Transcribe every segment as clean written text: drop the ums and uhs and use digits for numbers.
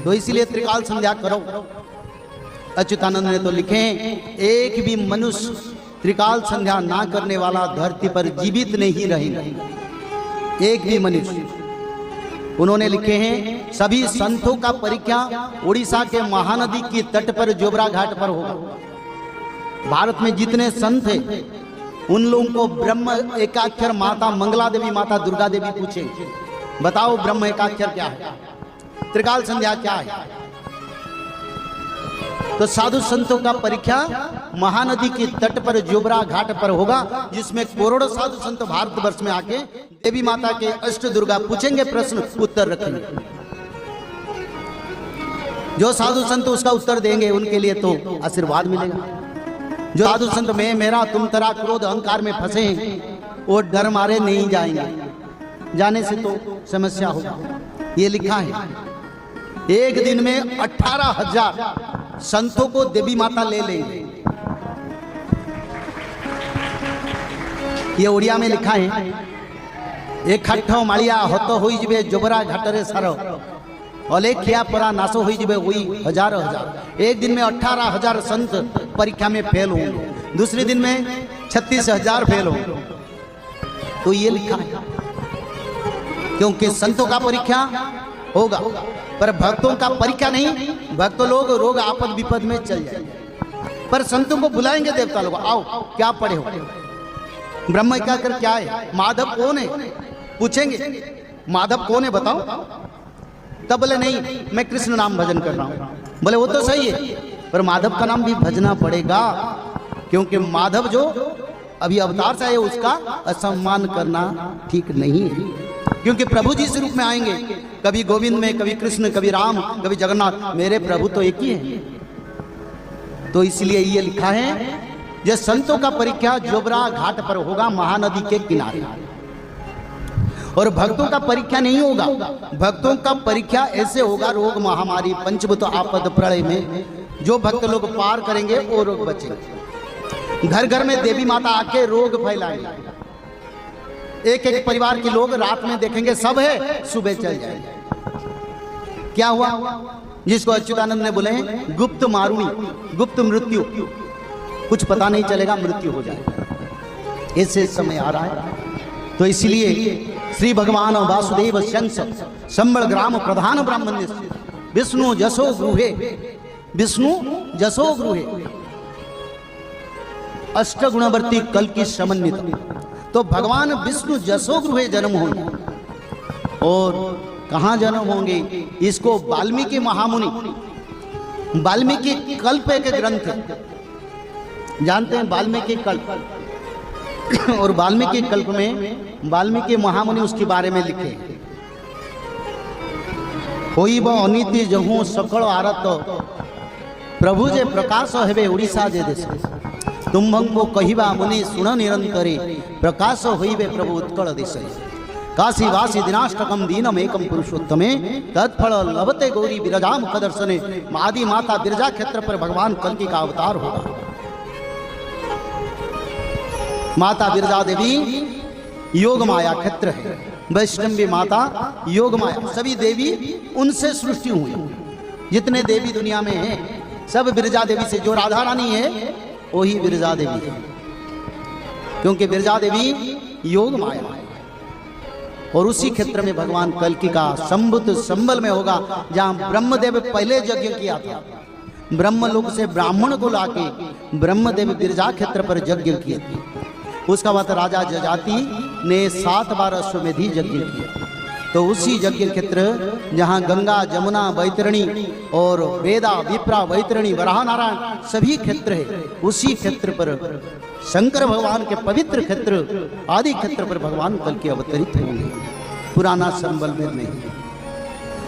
तो इसीलिए त्रिकाल संध्या करो। अच्युतानंद ने तो लिखे, एक भी मनुष्य त्रिकाल संध्या ना करने वाला धरती पर जीवित नहीं रहेगा, एक भी मनुष्य। उन्होंने लिखे हैं, सभी संतों का परिक्रमा उड़ीसा के महानदी की तट पर जोबरा घाट पर होगा। भारत में जितने संत हैं उन लोगों को ब्रह्म एकाक्षर माता मंगला देवी, माता दुर्गा देवी पूछेंगे, बताओ ब्रह्म एकाक्षर क्या है, त्रिकाल संध्या क्या है। तो साधु संतों का परिक्रमा महानदी की तट पर जोबरा घाट पर होगा, जिसमें करोड़ों साधु संत भारतवर्ष में आके देवी माता के अष्ट दुर्गा पूछेंगे, प्रश्न उत्तर रखेंगे। जो साधु संत उसका उत्तर देंगे उनके लिए तो आशीर्वाद मिलेगा। जो साधु संत मैं मेरा तुम तरा क्रोध अहंकार में फंसे वो डर मारे नहीं जाएंगे, जाने से तो समस्या होगा। ये लिखा है, एक दिन में 18,000 संतों को देवी माता ले लेंगे। ये उड़िया में लिखा है, एक खट्ठो मालिया होतो हुई जिबे जोबरा घाटरे सारो अलेखिया परा नासो हुई जिबे हुई हजारों हजार। एक दिन में 18,000 संत परीक्षा में फेल होंगे, दूसरे दिन में 36,000 फेल होंगे। तो ये लिखा है, क्योंकि संतों का परीक्षा होगा पर भक्तों का परीक्षा नहीं। भक्त लोग रोग आपद विपद में चल जाएंगे, पर संतों को बुलाएंगे देवता लोग, आओ क्या पढ़े हो, ब्रह्म एकाक्षर क्या है, माधव कौन है, पूछेंगे माधव कौन है बताओ। तब बोले नहीं मैं कृष्ण नाम भजन कर रहा हूं। बोले वो तो सही है, पर माधव का नाम भी भजना पड़ेगा, क्योंकि माधव जो अभी अवतार से आए उसका असम्मान करना ठीक नहीं है। क्योंकि प्रभु जी इस रूप में आएंगे, कभी गोविंद में, कभी कृष्ण, कभी राम, कभी जगन्नाथ, मेरे प्रभु तो एक ही है। तो इसलिए ये लिखा है, जो संतों का परिक्रमा जोबरा घाट पर होगा महानदी के किनारे, और भक्तों का परिक्रमा नहीं होगा। भक्तों का परिक्रमा ऐसे होगा, रोग महामारी पंचभूत आपद प्रलय में जो भक्त लोग पार करेंगे वो रोग बचेंगे। घर घर में देवी माता आके रोग फैलाएंगे, एक एक परिवार के लोग रात में देखेंगे सब है, सुबह चल जाएंगे। क्या हुआ, जिसको अच्युतानंद ने बोले गुप्त मारुणी, गुप्त मृत्यु, कुछ पता नहीं चलेगा, मृत्यु हो जाएगा। ऐसे समय आ रहा है। तो इसलिए श्री भगवान वासुदेव शंस संबल ग्राम प्रधान ब्राह्मण्य विष्णु जसो गृहे, विष्णु जसो गृहे अष्ट गुणवर्ती कल की समन्वित। तो भगवान विष्णु जसो गृहे जन्म होंगे, और कहाँ जन्म होंगे, इसको वाल्मीकि महामुनि, वाल्मीकि कल्प के ग्रंथ जानते हैं, वाल्मीकि कल्प। और वाल्मीकि कल्प में वाल्मीकि महामुनि उसके बारे में लिखे, होई ब अनिति जहू सकल आरत प्रभु जे प्रकाश हेबे उड़ीसा जे देश, तुम्भंगो कहिबा मुनि सुन निरंतरे प्रकाश होइबे प्रभु उत्कल देश। काशी वासी दिनाष्टकम दीनम एकम पुरुषोत्तमे तत्फल लभते गौरी विरजाम कदर्शने। आदि माता बिरजा क्षेत्र पर भगवान कल्कि का अवतार होगा। माता बिरजा देवी योग माया क्षेत्र है, वैष्णवी माता योग माया, सभी देवी उनसे सृष्टि हुई। जितने देवी दुनिया में हैं सब बिरजा देवी से, जो राधा रानी है वही बिरजा देवी है, क्योंकि बिरजा देवी योग माया है। और उसी क्षेत्र में भगवान कल्कि का संबुत संबल में होगा, जहां ब्रह्मदेव पहले यज्ञ किया था। ब्रह्मलोक से ब्राह्मण को लाके ब्रह्मदेव बिरजा क्षेत्र पर यज्ञ किए थे। उसका बाद राजा जजाति ने 7 बार अश्वमेधी यज्ञ किया। तो उसी यज्ञ क्षेत्र जहाँ गंगा जमुना वैतरणी और वेदा विप्रा वैतरणी वराह नारायण सभी क्षेत्र है, उसी क्षेत्र पर शंकर भगवान के पवित्र क्षेत्र आदि क्षेत्र पर भगवान कल्कि अवतरित होंगे, पुराना संबल में नहीं।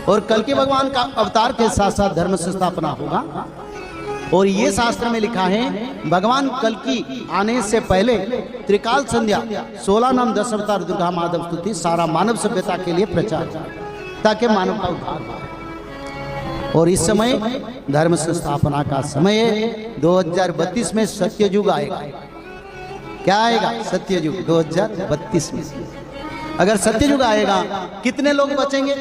और कल्कि भगवान का अवतार के साथ साथ धर्म संस्थापना होगा। और ये शास्त्र में लिखा है, भगवान कल्कि आने से पहले त्रिकाल संध्या 16 नाम 10 अवतार दुर्गा माधव स्तुति सारा मानव सभ्यता के लिए प्रचार, ताकि मानव का उद्धार हो। और इस समय धर्म संस्थापना का समय है। 2032 में सत्ययुग आएगा। क्या आएगा? सत्ययुग 2032 में। अगर सत्ययुग आएगा कितने लोग बचेंगे?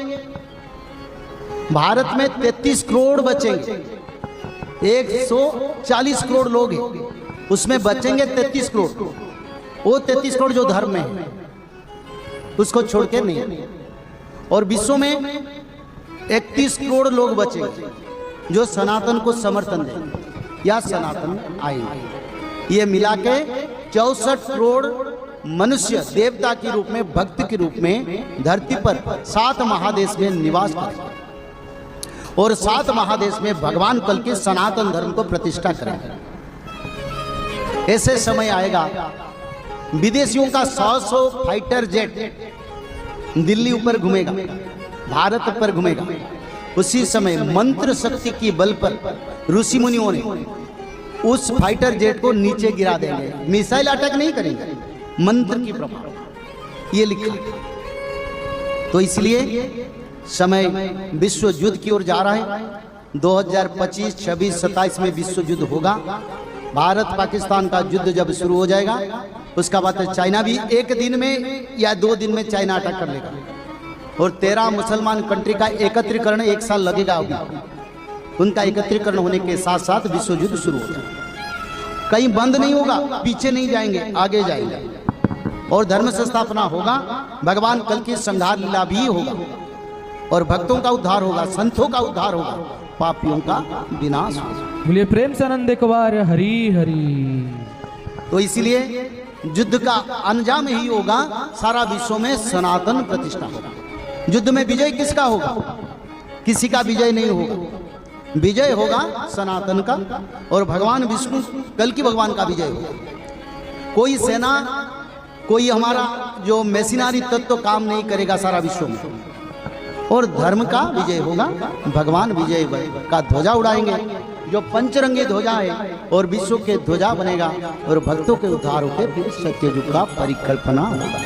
भारत में 33 करोड़ बचेंगे। 140 करोड़ लोग हैं, उसमें बचेंगे 33 करोड़। वो 33 करोड़ जो धर्म में है उसको छोड़ के नहीं। और विश्व में 31 करोड़ लोग बचेंगे जो सनातन को समर्थन देंगे या सनातन में आएंगे। ये मिला के 64 करोड़ मनुष्य देवता के रूप में, भक्त के रूप में धरती पर 7 महादेश में निवास करेंगे और 7 महादेश में भगवान कल के सनातन धर्म को प्रतिष्ठा करेंगे। ऐसे समय आएगा विदेशियों का 100 फाइटर जेट दिल्ली ऊपर घूमेगा, भारत पर घूमेगा। उसी समय मंत्र शक्ति की बल पर ऋषि मुनियों ने उस फाइटर जेट को नीचे गिरा देंगे। मिसाइल अटैक नहीं करेंगे, मंत्र की प्रभाव ये लिखा। तो इसलिए समय विश्व युद्ध की ओर जा रहा है। 2025, 26, 27 में विश्व युद्ध होगा। भारत पाकिस्तान का युद्ध जब शुरू हो जाएगा उसका बाद चाइना भी 1 दिन में या 2 दिन में चाइना अटैक कर लेगा। और 13 मुसलमान कंट्री का एकत्रीकरण 1 साल लगेगा। अभी उनका एकत्रीकरण होने के साथ साथ विश्व युद्ध शुरू हो जाएगा। कहीं बंद नहीं होगा, पीछे नहीं जाएंगे, आगे जाएंगे और धर्म संस्थापना होगा। भगवान कल की संहार लीला भी होगा और भक्तों का उद्धार होगा, संतों का उद्धार होगा, पापियों का विनाश होगा। बोलिए प्रेम से आनंद एक बार हरि हरि। तो इसलिए युद्ध का अंजाम ही होगा, सारा विश्व में सनातन प्रतिष्ठा होगा। युद्ध में विजय किसका होगा? किसी का विजय नहीं होगा, विजय होगा सनातन का और भगवान विष्णु कल की भगवान का विजय होगा। कोई सेना, कोई हमारा जो मशीनरी तत्व काम नहीं करेगा सारा विश्व में और धर्म का विजय होगा। भगवान विजय का ध्वजा उड़ाएंगे जो पंचरंगी ध्वजा है और विश्व के ध्वजा बनेगा और भक्तों के उद्धार होकर फिर सत्ययुग का परिकल्पना होगा।